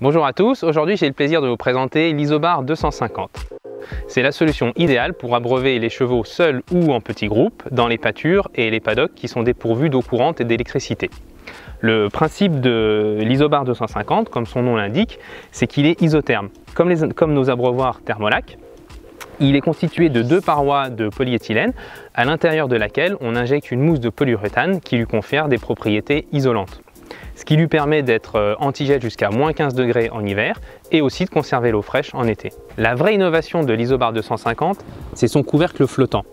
Bonjour à tous, aujourd'hui j'ai le plaisir de vous présenter l'Isobar 250. C'est la solution idéale pour abreuver les chevaux seuls ou en petits groupes dans les pâtures et les paddocks qui sont dépourvus d'eau courante et d'électricité. Le principe de l'Isobar 250, comme son nom l'indique, c'est qu'il est isotherme. Comme nos abreuvoirs Thermolac, il est constitué de deux parois de polyéthylène à l'intérieur de laquelle on injecte une mousse de polyuréthane qui lui confère des propriétés isolantes. Ce qui lui permet d'être anti-gel jusqu'à moins 15 degrés en hiver et aussi de conserver l'eau fraîche en été. La vraie innovation de l'Isobar 250, c'est son couvercle flottant.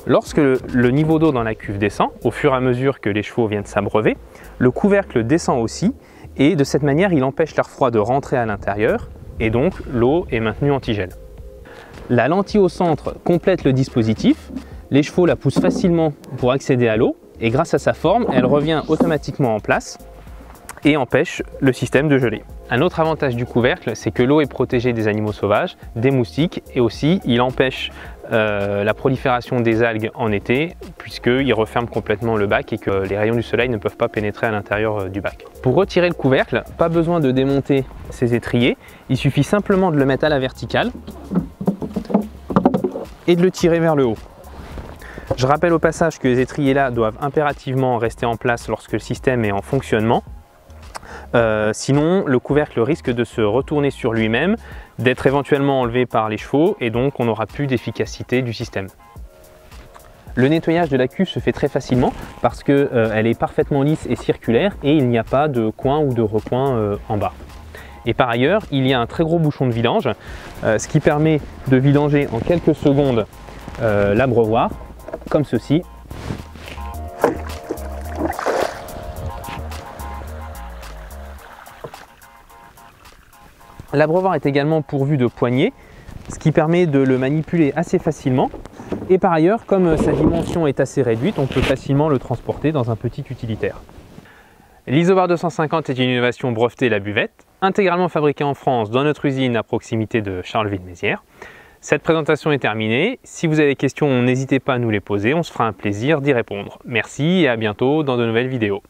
Lorsque le niveau d'eau dans la cuve descend, au fur et à mesure que les chevaux viennent s'abreuver, le couvercle descend aussi et de cette manière il empêche l'air froid de rentrer à l'intérieur et donc l'eau est maintenue anti-gel. La lentille au centre complète le dispositif, les chevaux la poussent facilement pour accéder à l'eau et grâce à sa forme, elle revient automatiquement en place et empêche le système de geler. Un autre avantage du couvercle, c'est que l'eau est protégée des animaux sauvages, des moustiques et aussi il empêche la prolifération des algues en été puisqu'il referme complètement le bac et que les rayons du soleil ne peuvent pas pénétrer à l'intérieur du bac. Pour retirer le couvercle, pas besoin de démonter ces étriers, il suffit simplement de le mettre à la verticale et de le tirer vers le haut. Je rappelle au passage que les étriers là doivent impérativement rester en place lorsque le système est en fonctionnement. Sinon, le couvercle risque de se retourner sur lui-même, d'être éventuellement enlevé par les chevaux et donc on n'aura plus d'efficacité du système. Le nettoyage de la cuve se fait très facilement parce qu'elle est parfaitement lisse et circulaire et il n'y a pas de coin ou de recoin en bas. Et par ailleurs, il y a un très gros bouchon de vidange, ce qui permet de vidanger en quelques secondes l'abreuvoir, comme ceci. L'abreuvoir est également pourvu de poignées, ce qui permet de le manipuler assez facilement. Et par ailleurs, comme sa dimension est assez réduite, on peut facilement le transporter dans un petit utilitaire. L'Isobar 250 est une innovation brevetée La Buvette, intégralement fabriquée en France dans notre usine à proximité de Charleville-Mézières. Cette présentation est terminée. Si vous avez des questions, n'hésitez pas à nous les poser, on se fera un plaisir d'y répondre. Merci et à bientôt dans de nouvelles vidéos.